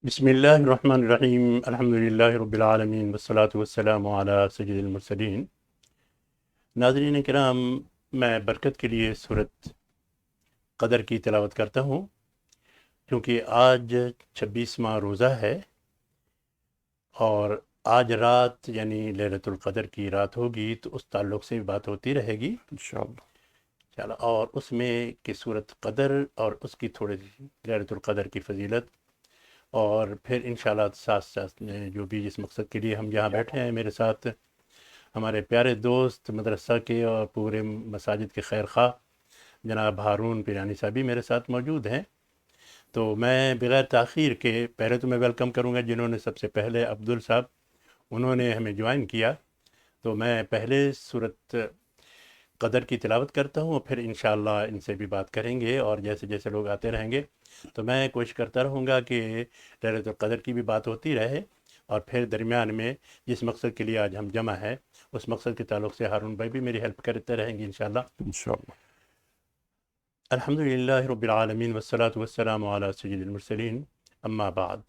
بسم اللہ الرحمن الرحیم الحمدللہ رب العالمین والصلاة والسلام علی سید المرسلین۔ ناظرین کرام، میں برکت کے لیے سورۃ قدر کی تلاوت کرتا ہوں کیونکہ آج 26واں روزہ ہے اور آج رات یعنی لیلۃ القدر کی رات ہوگی، تو اس تعلق سے بھی بات ہوتی رہے گی انشاءاللہ۔ چلو، اور اس میں کہ سورۃ قدر اور اس کی تھوڑی سی لیلۃ القدر کی فضیلت، اور پھر انشاءاللہ ساتھ ساتھ جو بھی جس مقصد کے لیے ہم یہاں بیٹھے ہیں، میرے ساتھ ہمارے پیارے دوست مدرسہ کے اور پورے مساجد کے خیر خواہ جناب ہارون پیرانی صاحب بھی میرے ساتھ موجود ہیں۔ تو میں بغیر تاخیر کے پہلے تو میں ویلکم کروں گا جنہوں نے سب سے پہلے عبدل صاحب، انہوں نے ہمیں جوائن کیا، تو میں پہلے سورۃ قدر کی تلاوت کرتا ہوں اور پھر انشاءاللہ ان سے بھی بات کریں گے، اور جیسے جیسے لوگ آتے رہیں گے تو میں کوشش کرتا رہوں گا کہ لیلۃ القدر کی بھی بات ہوتی رہے، اور پھر درمیان میں جس مقصد کے لیے آج ہم جمع ہے اس مقصد کے تعلق سے ہارون بھائی بھی میری ہیلپ کرتے رہیں گے انشاءاللہ۔ انشاءاللہ۔ الحمدللہ رب العالمین والصلاة والسلام علی سید المرسلین، اما بعد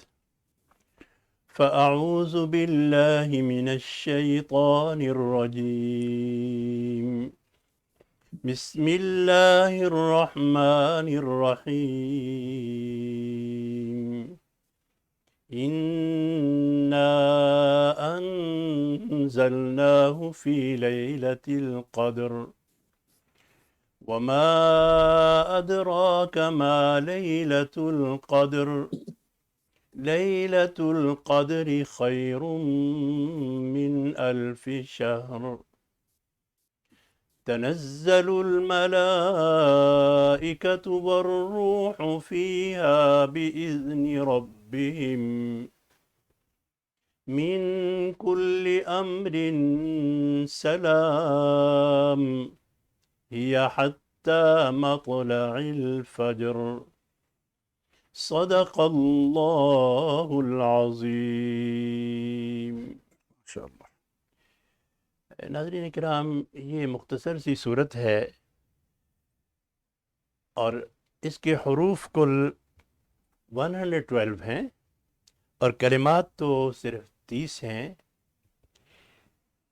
فأعوذ باللہ من الشیطان الرجیم، بسم اللہ الرحمن الرحیم، إنا أنزلناه في ليلة القدر وما أدراك ما ليلة القدر ليلة القدر خير من ألف شهر تنزل الملائكة والروح فيها بإذن ربهم من كل أمر سلام هي حتى مطلع الفجر صدق اللہ العظیم۔ انشاءاللہ۔ ناظرین کرام، یہ مختصر سی صورت ہے اور اس کے حروف کل 112 ہیں اور کلمات تو صرف 30 ہیں،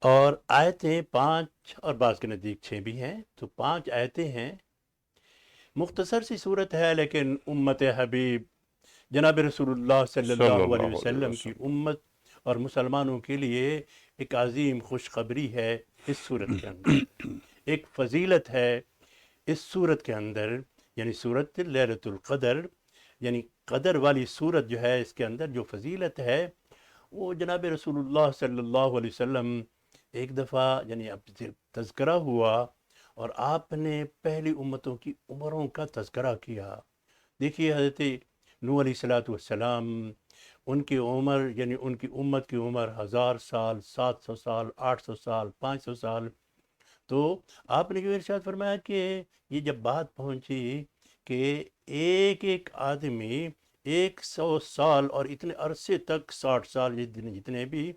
اور آیتیں 5 اور بعض کے نزدیک 6 بھی ہیں، تو 5 آیتیں ہیں۔ مختصر سی صورت ہے لیکن امت حبیب جناب رسول اللہ صلی صلی اللہ علیہ اللہ علیہ وسلم کی وسلم۔ امت اور مسلمانوں کے لیے ایک عظیم خوشخبری ہے اس صورت کے اندر، ایک فضیلت ہے اس صورت کے اندر، یعنی صورت لیلۃ القدر، یعنی قدر والی صورت جو ہے، اس کے اندر جو فضیلت ہے وہ جناب رسول اللہ صلی اللہ علیہ وسلم ایک دفعہ یعنی اب تذکرہ ہوا اور آپ نے پہلی امتوں کی عمروں کا تذکرہ کیا۔ دیکھیے حضرت نوح علیہ السلام، ان کی عمر یعنی ان کی امت کی عمر 1000 سال، 700 سال، 800 سال، 500 سال، تو آپ نے جو ارشاد فرمایا کہ یہ جب بات پہنچی کہ ایک ایک آدمی 100 سال اور اتنے عرصے تک 60 سال جتنے بھی،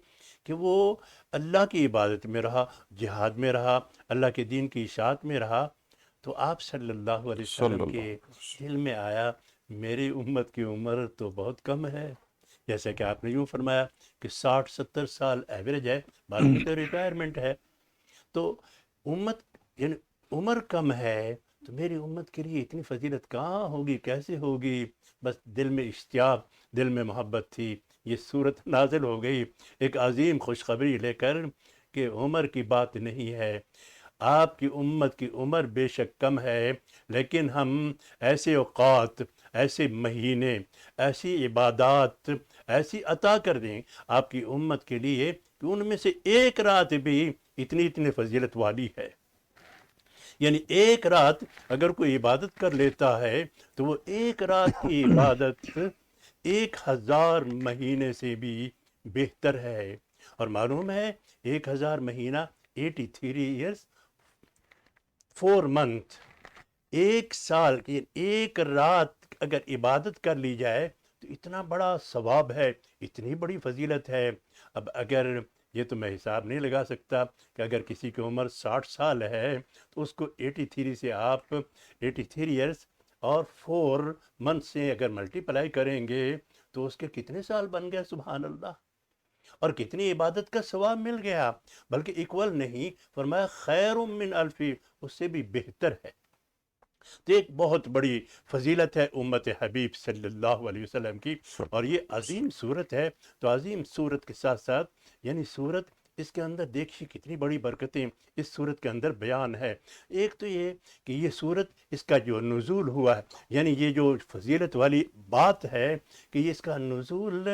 کہ وہ اللہ کی عبادت میں رہا، جہاد میں رہا، اللہ کے دین کی اشاعت میں رہا، تو آپ صلی اللہ علیہ صلی وسلم اللہ کے علیہ وسلم۔ دل میں آیا میری امت کی عمر تو بہت کم ہے، جیسے کہ آپ نے یوں فرمایا کہ 60-70 سال ایوریج ہے، بعض کی تو ریٹائرمنٹ ہے، تو امت یعنی عمر کم ہے، تو میری امت کے لیے اتنی فضیلت کہاں ہوگی، کیسے ہوگی؟ بس دل میں اشتیاق، دل میں محبت تھی، یہ صورت نازل ہو گئی ایک عظیم خوشخبری لے کر کہ عمر کی بات نہیں ہے، آپ کی امت کی عمر بے شک کم ہے، لیکن ہم ایسے اوقات، ایسے مہینے، ایسی عبادات ایسی عطا کر دیں آپ کی امت کے لیے کہ ان میں سے ایک رات بھی اتنی فضیلت والی ہے۔ یعنی ایک رات اگر کوئی عبادت کر لیتا ہے تو وہ ایک رات کی عبادت 1000 مہینے سے بھی بہتر ہے، اور معلوم ہے 1000 مہینہ 83 ایئرس 4 منتھ، ایک سال کی ایک رات اگر عبادت کر لی جائے تو اتنا بڑا ثواب ہے، اتنی بڑی فضیلت ہے۔ اب اگر یہ تو میں حساب نہیں لگا سکتا کہ اگر کسی کی عمر 60 سال ہے تو اس کو 83 سے آپ 83 ایئرس اور 4 منتھ سے اگر ملٹی پلائی کریں گے تو اس کے کتنے سال بن گئے، سبحان اللہ، اور کتنی عبادت کا ثواب مل گیا، بلکہ ایکول نہیں، فرمایا خیر من الف، اس سے بھی بہتر ہے۔ تو ایک بہت بڑی فضیلت ہے امت حبیب صلی اللہ علیہ وسلم کی، اور یہ عظیم صورت ہے۔ تو عظیم صورت کے ساتھ ساتھ یعنی صورت، اس کے اندر دیکھیے کتنی بڑی برکتیں اس صورت کے اندر بیان ہے۔ ایک تو یہ کہ یہ صورت، اس کا جو نزول ہوا ہے، یعنی یہ جو فضیلت والی بات ہے کہ یہ اس کا نزول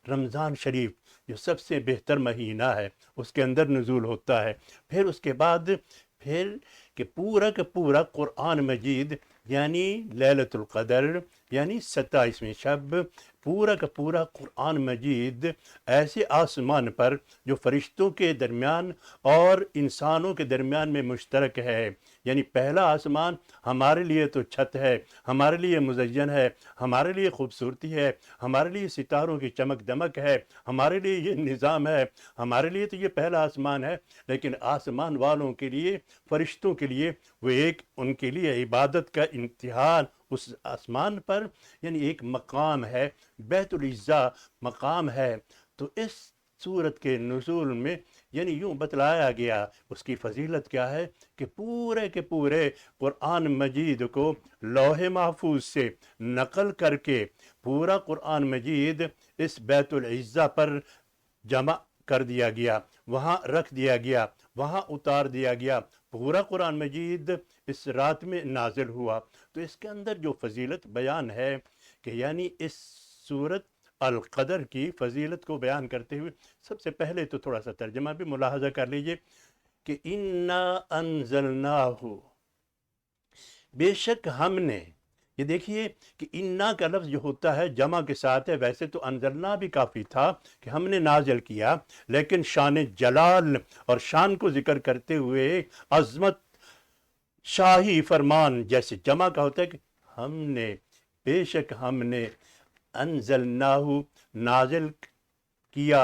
رمضان شریف جو سب سے بہتر مہینہ ہے اس کے اندر نزول ہوتا ہے۔ پھر اس کے بعد پھر کہ پورا کا پورا قرآن مجید یعنی لیلۃ القدر یعنی 27ویں شب، پورا کا پورا قرآن مجید ایسے آسمان پر جو فرشتوں کے درمیان اور انسانوں کے درمیان میں مشترک ہے، یعنی پہلا آسمان ہمارے لیے تو چھت ہے، ہمارے لیے مزین ہے، ہمارے لیے خوبصورتی ہے، ہمارے لیے ستاروں کی چمک دمک ہے، ہمارے لیے یہ نظام ہے، ہمارے لیے تو یہ پہلا آسمان ہے، لیکن آسمان والوں کے لیے، فرشتوں کے لیے وہ ایک، ان کے لیے عبادت کا امتحان اس آسمان پر، یعنی ایک مقام ہے، بیت العزا مقام ہے۔ تو اس سورت کے نزول میں یعنی یوں بتلایا گیا اس کی فضیلت کیا ہے کہ پورے کے پورے قرآن مجید کو لوح محفوظ سے نقل کر کے پورا قرآن مجید اس بیت العزا پر جمع کر دیا گیا، وہاں رکھ دیا گیا، وہاں اتار دیا گیا۔ پورا قرآن مجید اس رات میں نازل ہوا۔ تو اس کے اندر جو فضیلت بیان ہے کہ یعنی اس سورت القدر کی فضیلت کو بیان کرتے ہوئے سب سے پہلے تو تھوڑا سا ترجمہ بھی ملاحظہ کر لیجئے کہ اِنَّا أَنزَلْنَاهُ، بے شک ہم نے، یہ دیکھیے کہ انا کا لفظ جو ہوتا ہے جمع کے ساتھ ہے، ویسے تو انزلنا بھی کافی تھا کہ ہم نے نازل کیا، لیکن شان جلال اور شان کو ذکر کرتے ہوئے عظمت، شاہی فرمان جیسے جمع کا ہوتا ہے کہ ہم نے، بے شک ہم نے انزلناہ نازل کیا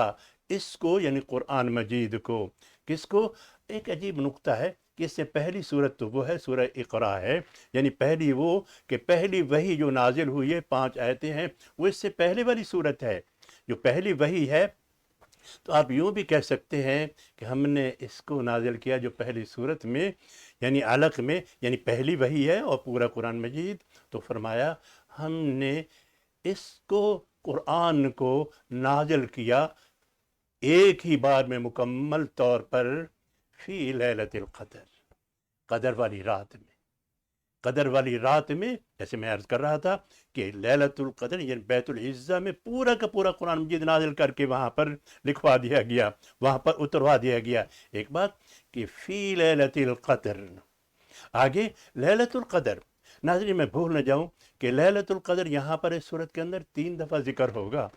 اس کو، یعنی قرآن مجید کو۔ کس کو؟ ایک عجیب نقطہ ہے کہ اس سے پہلی صورت تو وہ ہے سورہ اقرا ہے، یعنی پہلی وہ کہ پہلی وحی جو نازل ہوئی ہے 5 آیتیں ہیں، وہ اس سے پہلے والی صورت ہے جو پہلی وحی ہے۔ تو آپ یوں بھی کہہ سکتے ہیں کہ ہم نے اس کو نازل کیا جو پہلی صورت میں، یعنی علق میں، یعنی پہلی وحی ہے اور پورا قرآن مجید۔ تو فرمایا ہم نے اس کو، قرآن کو نازل کیا ایک ہی بار میں مکمل طور پر، فی لیلۃ القدر، قدر والی رات میں۔ قدر والی رات میں، جیسے میں عرض کر رہا تھا کہ لیلۃ القدر یعنی بیت العزہ میں پورا کا پورا قرآن مجید نازل کر کے وہاں پر لکھوا دیا گیا، وہاں پر اتروا دیا گیا۔ ایک بات کہ فی لیلۃ القدر، آگے لیلۃ القدر، ناظرین میں بھول نہ جاؤں کہ لیلۃ القدر یہاں پر اس صورت کے اندر 3 دفعہ ذکر ہوگا،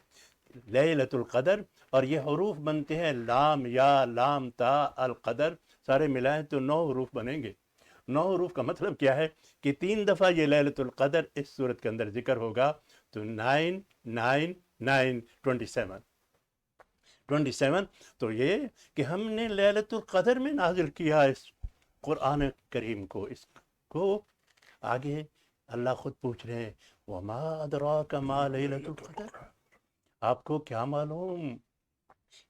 لیلۃ القدر، اور یہ حروف بنتے ہیں لام، یا، لام، تا، القدر، سارے ملائیں تو 9 حروف بنیں گے۔ 9 حروف کا مطلب کیا ہے کہ 3 دفعہ یہ لیلۃ القدر اس صورت کے اندر ذکر ہوگا، تو 9 9 9 27۔ تو یہ کہ ہم نے لیلۃ القدر میں نازل کیا اس قرآن کریم کو، اس کو آگے اللہ خود پوچھ رہے ہیں وَمَا أَدْرَاكَ مَا لَيْلَةُ الْقَدْرِ، آپ کو کیا معلوم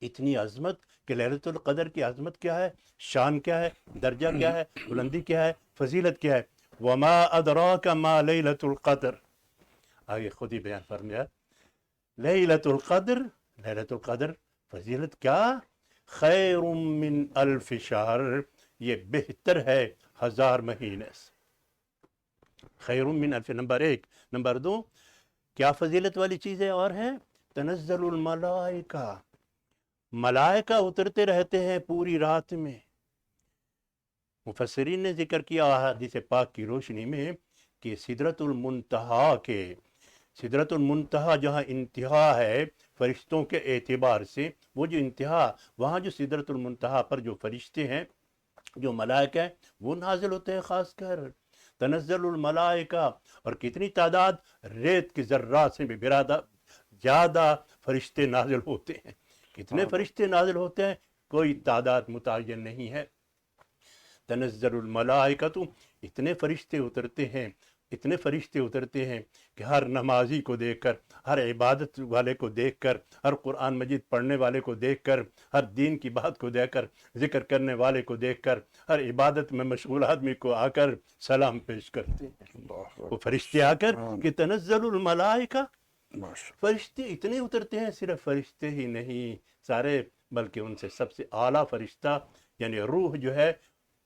اتنی عظمت کہ لیلۃ القدر کی عظمت کیا ہے، شان کیا ہے، درجہ کیا ہے، بلندی کیا ہے، فضیلت کیا ہے۔ وَمَا أَدْرَاكَ مَا لَيْلَةُ الْقَدْرِ، آگے خود ہی بیان فرمایا لیلۃ القدر، لیلۃ القدر فضیلت کیا، خیر من الف شہر، یہ بہتر ہے 1000 مہینے سے۔ خیر من الف، نمبر 1۔ نمبر 2 کیا فضیلت والی چیزیں اور ہیں، تنزل الملائکہ، ملائکہ اترتے رہتے ہیں پوری رات میں۔ مفسرین نے ذکر کیا حدیث پاک کی روشنی میں کہ سدرۃ المنتہا کے، سدرۃ المنتہا جہاں انتہا ہے فرشتوں کے اعتبار سے، وہ جو انتہا، وہاں جو سدرۃ المنتہا پر جو فرشتے ہیں، جو ملائکہ ہیں، وہ نازل ہوتے ہیں خاص کر، تنزل الملائکہ، اور کتنی تعداد، ریت کی ذرات سے بھی زیادہ فرشتے نازل ہوتے ہیں۔ کتنے فرشتے نازل ہوتے ہیں کوئی تعداد متعین نہیں ہے۔ تنزل الملائکہ، اتنے فرشتے اترتے ہیں اتنے فرشتے اترتے ہیں کہ ہر نمازی کو دیکھ کر، ہر عبادت والے کو دیکھ کر، ہر قرآن مجید پڑھنے والے کو دیکھ کر، ہر دین کی بات کو دیکھ کر، ذکر کرنے والے کو دیکھ کر، ہر عبادت میں مشغول آدمی کو آ کر سلام پیش کرتے ہیں۔ وہ فرشتے آ کر کہ تنزل الملائکہ، فرشتے اتنے اترتے ہیں، صرف فرشتے ہی نہیں سارے، بلکہ ان سے سب سے اعلیٰ فرشتہ یعنی روح جو ہے،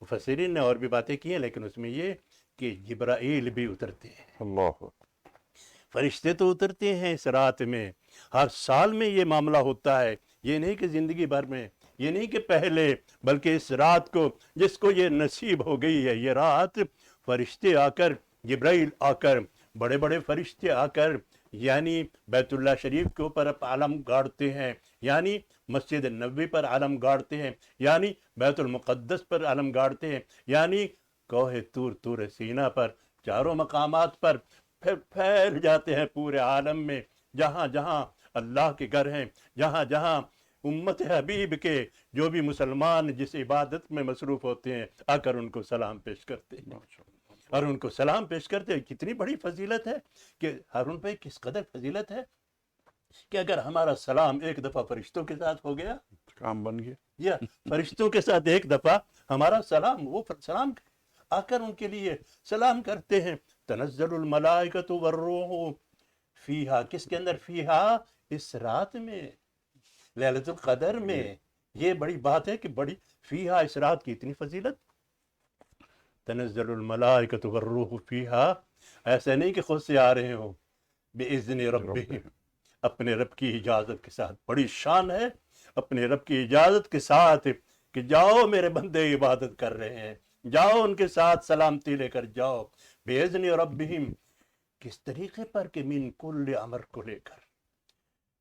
مفسرین نے اور بھی باتیں کی ہیں لیکن اس میں یہ کہ جبرائیل بھی اترتے ہیں۔ اللہ فرشتے تو اترتے ہیں اس رات میں، ہر سال میں یہ معاملہ ہوتا ہے، یہ نہیں کہ زندگی بھر میں، یہ نہیں کہ پہلے، بلکہ اس رات کو جس کو یہ نصیب ہو گئی ہے یہ رات، فرشتے آ کر، جبرائیل آ کر، بڑے بڑے فرشتے آ کر، یعنی بیت اللہ شریف کے اوپر علم گاڑتے ہیں، یعنی مسجد نبوی پر علم گاڑتے ہیں، یعنی بیت المقدس پر علم گاڑتے ہیں، یعنی کوہ طور، طور سینا پر، چاروں مقامات پر پھر پھیل جاتے ہیں پورے عالم میں، جہاں جہاں اللہ کے گھر ہیں، جہاں جہاں امت حبیب کے جو بھی مسلمان جس عبادت میں مصروف ہوتے ہیں، آ کر ان کو سلام پیش کرتے ہیں، اور ان کو سلام پیش کرتے ہیں۔ کتنی بڑی فضیلت ہے کہ ہارون بھائی، کس قدر فضیلت ہے کہ اگر ہمارا سلام ایک دفعہ فرشتوں کے ساتھ ہو گیا، کام بن گیا۔ یا فرشتوں کے ساتھ ایک دفعہ ہمارا سلام، وہ سلام آ کر ان کے لیے سلام کرتے ہیں۔ تنزل الملائکۃ والروح فیہا، کس کے اندر؟ فیہا، اس رات میں، لیلۃ القدر میں۔ یہ بڑی بات ہے کہ بڑی فیہا، اس رات کی اتنی فضیلت۔ تنزل الملائکۃ والروح فیہا، ایسے نہیں کہ خود سے آ رہے ہوں، بِإِذْنِ ربہم، اپنے رب کی اجازت کے ساتھ۔ بڑی شان ہے اپنے رب کی اجازت کے ساتھ کہ جاؤ میرے بندے عبادت کر رہے ہیں، جاؤ ان کے ساتھ سلامتی لے کر جاؤ۔ بِإِذْنِ ربہم، کس طریقے پر کہ من کل امر کو لے کر،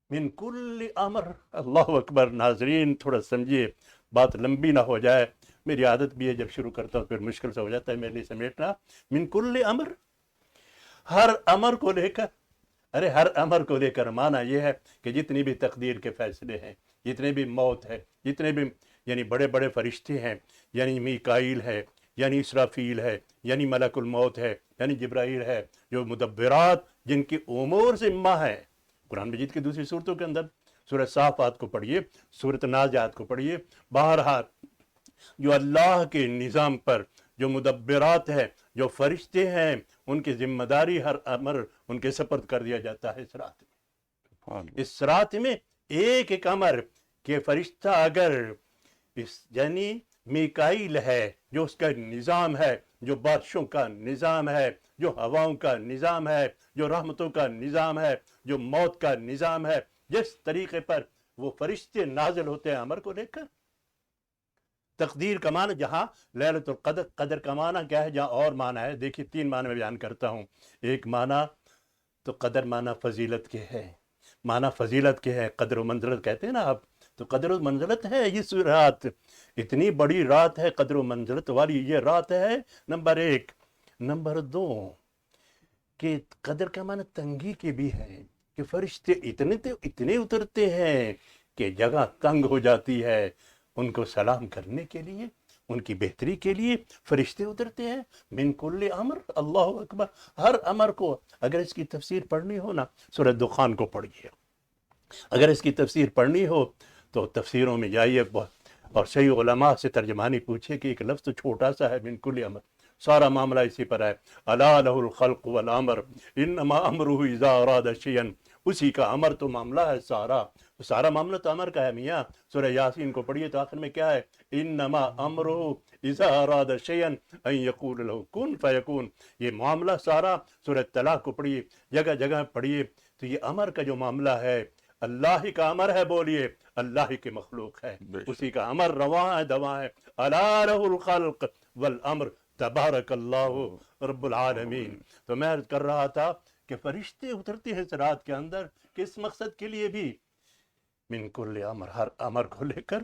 من کل امر۔ اللہ اکبر۔ ناظرین تھوڑا سمجھیے، بات لمبی نہ ہو جائے، میری عادت بھی ہے جب شروع کرتا ہوں پھر مشکل سے ہو جاتا ہے میرے لیے سمیٹنا۔ من کل امر، ہر امر کو لے کر، ارے ہر امر کو لے کر معنی یہ ہے کہ جتنی بھی تقدیر کے فیصلے ہیں، جتنے بھی موت ہے، جتنے بھی یعنی بڑے بڑے فرشتے ہیں، یعنی میکائیل ہے، یعنی اسرافیل ہے، یعنی ملک الموت ہے، یعنی جبرائیل ہے، جو مدبرات جن کی امور ذمہ ہے۔ قرآن مجید کی دوسری صورتوں کے اندر سورہ صافات کو پڑھیے، سورۃ نازعات کو پڑھیے، بہرحال جو اللہ کے نظام پر جو مدبرات ہے، جو فرشتے ہیں، ان کی ذمہ داری ہر امر ان کے سپرد کر دیا جاتا ہے اس رات میں۔ اس رات میں ایک ایک امر کہ فرشتہ اگر یعنی میکائیل ہے جو اس کا نظام ہے، جو بارشوں کا نظام ہے، جو ہواؤں کا نظام ہے، جو رحمتوں کا نظام ہے، جو موت کا نظام ہے، جس طریقے پر وہ فرشتے نازل ہوتے ہیں امر کو لے کر۔ تقدیر کا معنی جہاں لیلۃ القدر، قدر کا معنی کیا ہے جہاں اور معنی ہے، دیکھیے تین معنی میں بیان کرتا ہوں۔ ایک معنی تو قدر معنی فضیلت کے ہے، معنی فضیلت کے ہے، قدر و منزلت کہتے ہیں نا آپ، تو قدر و منزلت ہے اس رات، اتنی بڑی رات ہے، قدر و منزلت والی یہ رات ہے، نمبر ایک۔ نمبر دو کہ قدر کا معنی تنگی کے بھی ہے کہ فرشتے اتنے اترتے ہیں کہ جگہ تنگ ہو جاتی ہے، ان کو سلام کرنے کے لیے، ان کی بہتری کے لیے فرشتے اترتے ہیں۔ من کل امر، اللہ اکبر، ہر امر کو اگر اس کی تفسیر پڑھنی ہو نا، سورہ دخان کو پڑھیے، اگر اس کی تفسیر پڑھنی ہو تو تفسیروں میں جائیے اور صحیح علماء سے ترجمانی پوچھے کہ ایک لفظ تو چھوٹا سا ہے، من کل امر، سارا معاملہ اسی پر ہے۔ الا لہ الخلق والامر انما امرہ اذا اراد شیئا، اسی کا امر تو معاملہ ہے سارا معاملہ تو امر کا ہے میاں۔ سورہ یاسین کو پڑھیے تو آخر میں کیا ہے؟ انما امرہ اذا اراد شیئا ان یقول لہ کن فیکون، یہ معاملہ سارا۔ سورہ طلاق کو پڑھیے، جگہ جگہ پڑھیے، تو یہ امر کا جو معاملہ ہے اللہ ہی کا امر ہے، بولیے اللہ ہی کے مخلوق ہے، اسی کا امر رواں ہے، دواں ہے۔ الا لہ الخلق والامر تبارک اللہ رب العالمین۔ تو میں عرض کر رہا تھا کہ فرشتے اترتے ہیں اس رات کے اندر کس مقصد کے لیے بھی؟ من کل امر، ہر امر کو لے کر،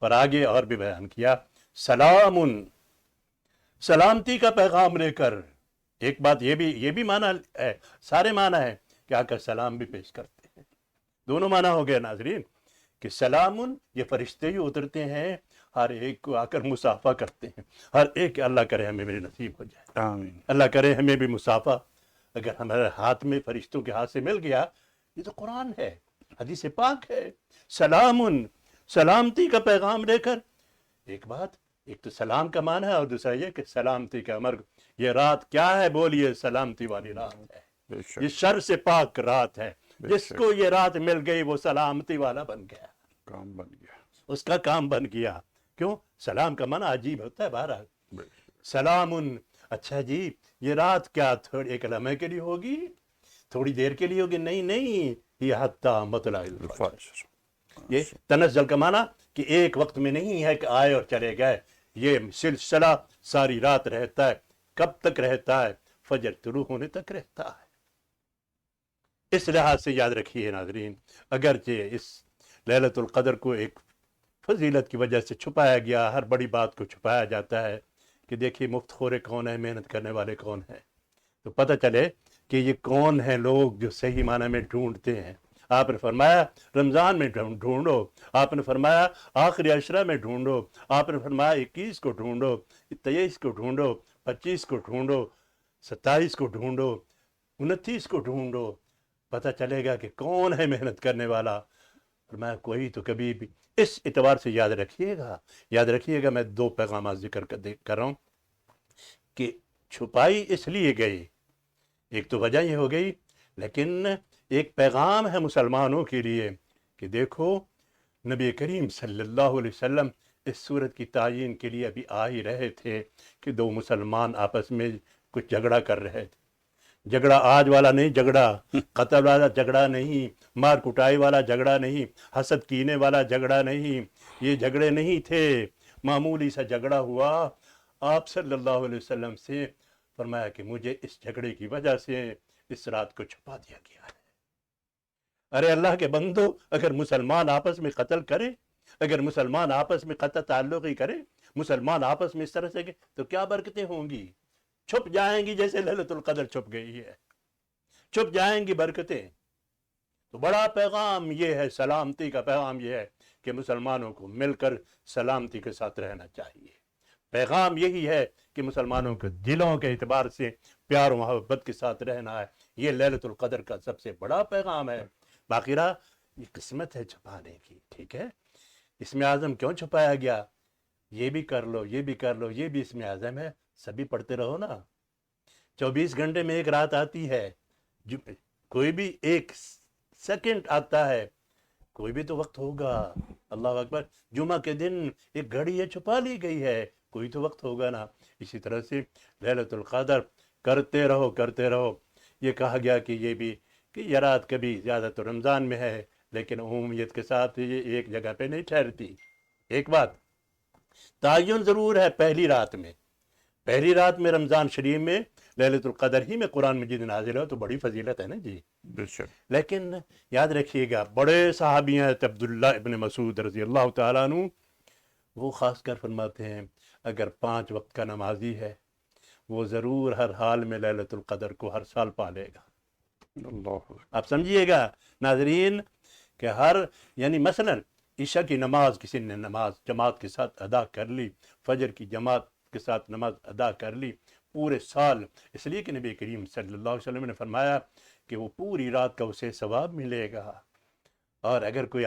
اور آگے اور بھی بیان کیا، سلام، سلامتی کا پیغام لے کر۔ ایک بات یہ بھی معنی ہے، سارے معنی ہے کہ آ کر سلام بھی پیش کرتے ہیں، دونوں معنی ہو گئے ناظرین، کہ سلام، یہ فرشتے ہی اترتے ہیں ہر ایک کو آ کر مصافحہ کرتے ہیں، ہر ایک کہ اللہ کرے ہمیں میرے نصیب ہو جائے، آمین۔ اللہ کرے ہمیں بھی مصافحہ اگر ہمارے ہاتھ میں فرشتوں کے ہاتھ سے مل گیا، یہ تو قرآن ہے، حدیث پاک ہے، سلام، سلامتی کا پیغام لے کر، ایک بات، ایک تو سلام کا معنی ہے اور دوسرا یہ کہ سلامتی کا امر، یہ رات کیا ہے بولیے، سلامتی والی رات ہے، بے شک، یہ شر سے پاک رات ہے، بے جس شک، کو یہ رات مل گئی وہ سلامتی والا بن گیا، کام بن گیا۔ اس کا کام بن گیا۔ کیوں؟ سلام کا معنی عجیب ہوتا ہے بہرحال، بے شک، سلام، اچھا جی یہ رات کیا تھوڑی ایک لمحے کے لیے ہوگی، تھوڑی دیر کے لیے ہوگی؟ نہیں نہیں، یہ حتیٰ مطلع الفجر، الفجر، یہ تنزل کا معنی کہ ایک وقت میں نہیں ہے کہ آئے اور چلے گئے، یہ سلسلہ ساری رات رہتا ہے، کب تک رہتا ہے؟ فجر طلوع ہونے تک رہتا ہے۔ اس لحاظ سے یاد رکھیے ناظرین، اگرچہ اس لیلۃ القدر کو ایک فضیلت کی وجہ سے چھپایا گیا، ہر بڑی بات کو چھپایا جاتا ہے کہ دیکھیے مفت خورے کون ہیں، محنت کرنے والے کون ہیں، تو پتہ چلے کہ یہ کون ہیں لوگ جو صحیح معنی میں ڈھونڈتے ہیں۔ آپ نے فرمایا رمضان میں ڈھونڈو، آپ نے فرمایا آخری عشرہ میں ڈھونڈو، آپ نے فرمایا 21 کو ڈھونڈو، 23 کو ڈھونڈو، 25 کو ڈھونڈو، 27 کو ڈھونڈو، 29 کو ڈھونڈو، پتہ چلے گا کہ کون ہے محنت کرنے والا۔ فرمایا کوئی تو کبھی بھی، اس اعتبار سے یاد رکھیے گا، میں 2 پیغامات ذکر کر رہا ہوں کہ چھپائی اس لیے گئی، ایک تو وجہ یہ ہو گئی، لیکن ایک پیغام ہے مسلمانوں کے لیے کہ دیکھو نبی کریم صلی اللہ علیہ وسلم اس صورت کی تعیین کے لیے ابھی آ ہی رہے تھے کہ 2 مسلمان آپس میں کچھ جھگڑا کر رہے تھے، جھگڑا آج والا نہیں، جھگڑا قتل والا جھگڑا نہیں، مار کٹائی والا جھگڑا نہیں، حسد کینے والا جھگڑا نہیں، یہ جھگڑے نہیں تھے، معمولی سا جھگڑا ہوا، آپ صلی اللہ علیہ وسلم سے فرمایا کہ مجھے اس جھگڑے کی وجہ سے اس رات کو چھپا دیا گیا ہے۔ ارے اللہ کے بندو، اگر مسلمان آپس میں قتل کرے، اگر مسلمان آپس میں قطع تعلقی کرے، مسلمان آپس میں اس طرح سے تو کیا برکتیں ہوں گی؟ چھپ جائیں گی جیسے لیلۃ القدر چھپ گئی ہے، چھپ جائیں گی برکتیں۔ تو بڑا پیغام یہ ہے، سلامتی کا پیغام یہ ہے کہ مسلمانوں کو مل کر سلامتی کے ساتھ رہنا چاہیے۔ پیغام یہی ہے کہ مسلمانوں کے دلوں کے اعتبار سے پیار و محبت کے ساتھ رہنا ہے، یہ لیلۃ القدر کا سب سے بڑا پیغام ہے۔ باقی رہا یہ قسمت ہے چھپانے کی، ٹھیک ہے، اسم اعظم کیوں چھپایا گیا؟ یہ بھی کر لو، یہ بھی کر لو، یہ بھی اسم اعظم ہے، سبھی پڑھتے رہو نا۔ 24 گھنٹے میں ایک رات آتی ہے، کوئی بھی ایک سیکنڈ آتا ہے، کوئی بھی تو وقت ہوگا، اللہ اکبر، جمعہ کے دن ایک گھڑی ہے چھپا لی گئی ہے، کوئی تو وقت ہوگا نا۔ اسی طرح سے لیلۃ القدر کرتے رہو، یہ کہا گیا کہ یہ بھی کہ یہ رات کبھی زیادہ تو رمضان میں ہے، لیکن عمومیت کے ساتھ یہ ایک جگہ پہ نہیں ٹھہرتی۔ ایک بات تعین ضرور ہے، پہلی رات میں رمضان شریف میں لیلۃ القدر ہی میں قرآن مجید نازل ہو تو بڑی فضیلت ہے نا جی۔ بے شک، لیکن یاد رکھیے گا بڑے صحابی ہیں عبداللہ ابن مسعود رضی اللہ تعالیٰ عنہ، وہ خاص کر فرماتے ہیں اگر 5 وقت کا نمازی ہے وہ ضرور ہر حال میں لیلۃ القدر کو ہر سال پالے گا۔ اللہ، آپ سمجھیے گا ناظرین کہ یعنی مثلا عشاء کی نماز کسی نے نماز جماعت کے ساتھ ادا کر لی، فجر کی جماعت کے ساتھ نماز ادا کر لی پورے سال، اس لیے کہ نبی کریم صلی اللہ علیہ وسلم نے فرمایا کہ وہ پوری رات کا اسے ثواب ملے گا۔ اور اگر کوئی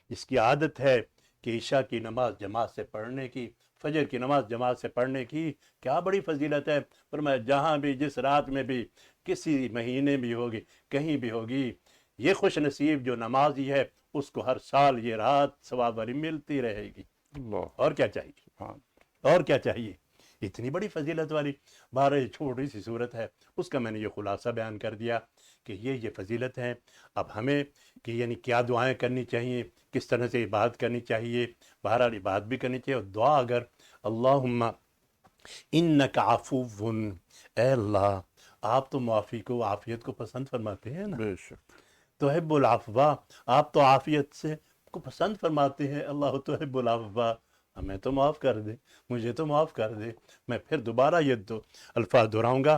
جس کی عادت ہے کہ عشاء کی نماز جماعت سے پڑھنے کی، فجر کی نماز جماعت سے پڑھنے کی، کیا بڑی فضیلت ہے۔ فرمایا جہاں بھی جس رات میں بھی کسی مہینے بھی ہوگی کہیں بھی ہوگی، یہ خوش نصیب جو نمازی ہے اس کو ہر سال یہ رات ثواب والی ملتی رہے گی۔ اللہ، اور کیا چاہیے، سبحان، اور کیا چاہیے، اتنی بڑی فضیلت والی بارہ چھوٹی سی صورت ہے، اس کا میں نے یہ خلاصہ بیان کر دیا کہ یہ فضیلت ہے۔ اب ہمیں کہ یعنی کیا دعائیں کرنی چاہیے، کس طرح سے عبادت کرنی چاہیے، بہرحال عبادت بھی کرنی چاہیے، اور دعا اگر اللہم انک عفو، اے اللہ آپ تو معافی کو عافیت کو پسند فرماتے ہیں نا، بے شک، تحب العفو، آپ تو عافیت سے کو پسند فرماتے ہیں، اللہ تحب العفو، ہمیں تو معاف کر دے، مجھے تو معاف کر دے۔ میں پھر دوبارہ یہ 2 الفاظ دہراؤں گا،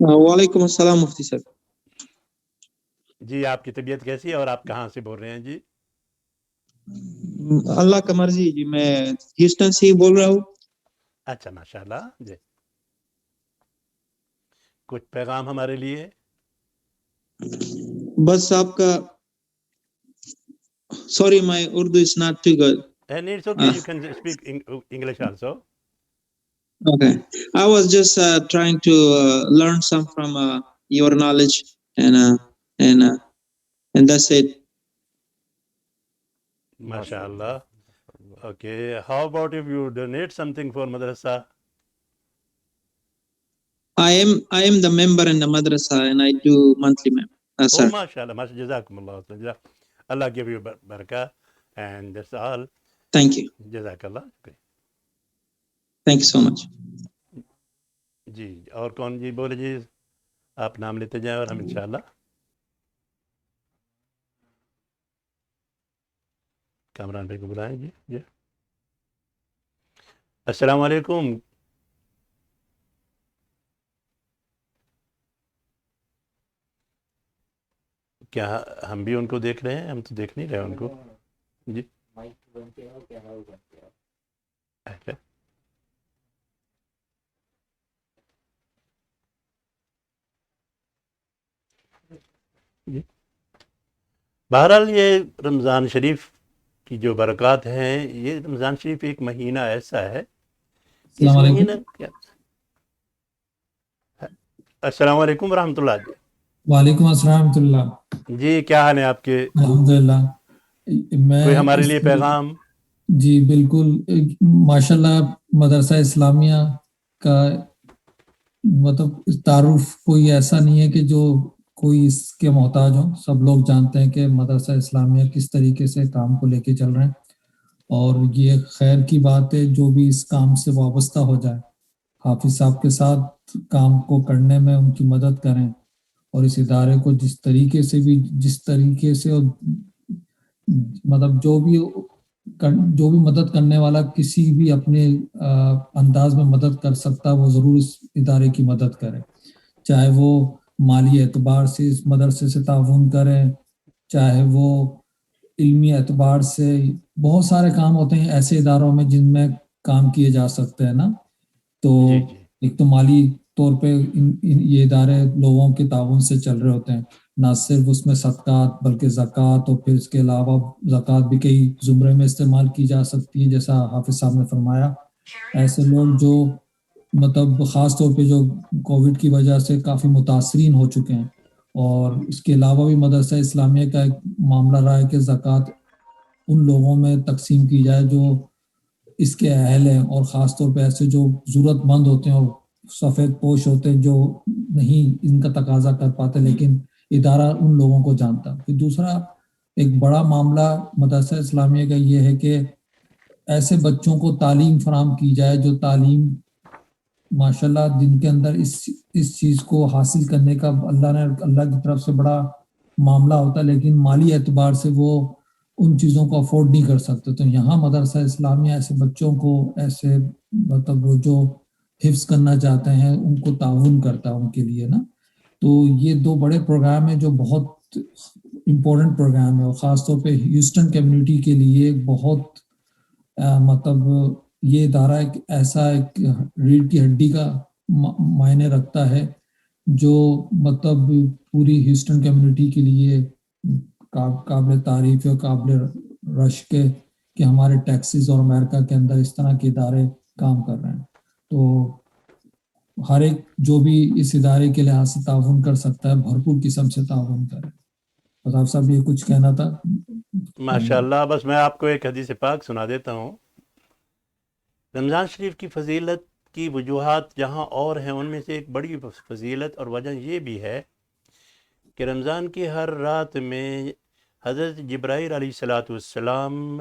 وعلیکم السلام مفتی صاحب. جی آپ کی طبیعت کیسی ہے اور آپ کہاں سے بول رہے ہیں جی؟ اللہ کا مرضی جی، میں ہیوسٹن سے ہی بول رہا ہوں. اچھا ماشاء اللہ جی. کچھ پیغام ہمارے لیے؟ بس آپ کا sorry my Urdu is not too good. And it's okay, you can speak English also. Okay, I was just trying to learn some from your knowledge, and that's it. MashaAllah. Okay, how about if you donate something for madrasa? I am the member in the madrasa and I do monthly Oh, sir. MashaAllah, Jazakumullah. Allah give you barakah, and that's all. Thank you. Jazakallah. Thank you so much. جی اور کون جی بولے جی؟ آپ نام لیتے جائیں اور ہم انشاءاللہ کامران بھائی کو بلائیں. جی السلام علیکم. کیا ہم بھی ان کو دیکھ رہے ہیں؟ ہم تو دیکھ نہیں رہے ان کو. جی اچھا جی. بہرحال یہ رمضان شریف کی جو برکات ہیں، یہ رمضان شریف ایک مہینہ ایسا ہے، اس مہینہ کیا. السلام علیکم ورحمۃ اللہ جی. وعلیکم السلام ورحمۃ اللہ. جی کیا حال ہے آپ کے؟ الحمدللہ. میں کوئی ہمارے لیے پیغام؟ جی بالکل. ماشاءاللہ مدرسہ اسلامیہ کا مطلب تعارف کوئی ایسا نہیں ہے کہ جو کوئی اس کے محتاج ہو. سب لوگ جانتے ہیں کہ مدرسہ اسلامیہ کس طریقے سے کام کو لے کے چل رہے ہیں، اور یہ خیر کی بات ہے جو بھی اس کام سے وابستہ ہو جائے، حافظ صاحب کے ساتھ کام کو کرنے میں ان کی مدد کریں، اور اس ادارے کو جس طریقے سے اور مطلب جو بھی مدد کرنے والا کسی بھی اپنے انداز میں مدد کر سکتا، وہ ضرور اس ادارے کی مدد کرے. چاہے وہ مالی اعتبار سے اس مدرسے سے تعاون کریں، چاہے وہ علمی اعتبار سے. بہت سارے کام ہوتے ہیں ایسے اداروں میں جن میں کام کیے جا سکتے ہیں نا. تو جی جی ایک تو مالی طور پہ یہ ادارے لوگوں کے تعاون سے چل رہے ہوتے ہیں، نہ صرف اس میں صدقات بلکہ زکوٰۃ، اور پھر اس کے علاوہ زکوٰۃ بھی کئی زمرے میں استعمال کی جا سکتی ہے جیسا حافظ صاحب نے فرمایا. ایسے لوگ جو مطلب خاص طور پہ جو کووڈ کی وجہ سے کافی متاثرین ہو چکے ہیں، اور اس کے علاوہ بھی مدرسہ اسلامیہ کا ایک معاملہ رہا ہے کہ زکوٰۃ ان لوگوں میں تقسیم کی جائے جو اس کے اہل ہیں، اور خاص طور پہ ایسے جو ضرورت مند ہوتے ہیں اور سفید پوش ہوتے ہیں جو نہیں ان کا تقاضا کر پاتے، لیکن ادارہ ان لوگوں کو جانتا. پھر دوسرا ایک بڑا معاملہ مدرسہ اسلامیہ کا یہ ہے کہ ایسے بچوں کو تعلیم فراہم کی جائے جو تعلیم ماشاءاللہ جن کے اندر اس چیز کو حاصل کرنے کا اللہ کی طرف سے بڑا معاملہ ہوتا ہے، لیکن مالی اعتبار سے وہ ان چیزوں کو افورڈ نہیں کر سکتے. تو یہاں مدرسہ اسلامیہ ایسے بچوں کو، ایسے مطلب وہ جو حفظ کرنا چاہتے ہیں ان کو تعاون کرتا ہے ان کے لیے نا. تو یہ دو بڑے پروگرام ہیں جو بہت امپورٹنٹ پروگرام ہے، اور خاص طور پہ ہیوسٹن کمیونٹی کے لیے بہت مطلب یہ ادارہ ایک ایسا ایک ریڑھ کی ہڈی کا معنی رکھتا ہے جو مطلب پوری ہیوسٹن کمیونٹی کے لیے قابل تعریف ہے، قابل رشک ہے کہ ہمارے ٹیکسز اور امریکہ کے اندر اس طرح کے ادارے کام کر رہے ہیں. تو ہر ایک جو بھی اس ادارے کے لحاظ سے تعاون کر سکتا ہے بھرپور قسم سے تعاون کرے. صاحب صاحب یہ کچھ کہنا تھا. ماشاءاللہ. بس میں آپ کو ایک حدیث پاک سنا دیتا ہوں. رمضان شریف کی فضیلت کی وجوہات جہاں اور ہیں، ان میں سے ایک بڑی فضیلت اور وجہ یہ بھی ہے کہ رمضان کی ہر رات میں حضرت جبرائیل علیہ السلام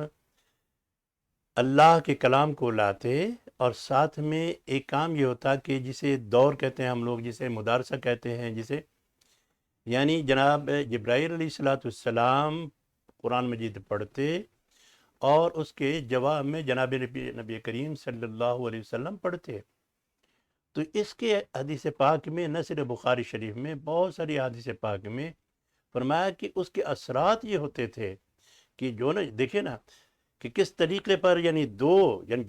اللہ کے کلام کو لاتے، اور ساتھ میں ایک کام یہ ہوتا کہ جسے دور کہتے ہیں ہم لوگ، جسے مدارسہ کہتے ہیں، جسے یعنی جناب جبرائیل علیہ السلام قرآن مجید پڑھتے اور اس کے جواب میں جناب نبی کریم صلی اللہ علیہ وسلم پڑھتے. تو اس کے حدیث پاک میں نہ صرف بخاری شریف میں بہت ساری حدیث پاک میں فرمایا کہ اس کے اثرات یہ ہوتے تھے کہ جو نا دیکھیں نا کہ کس طریقے پر یعنی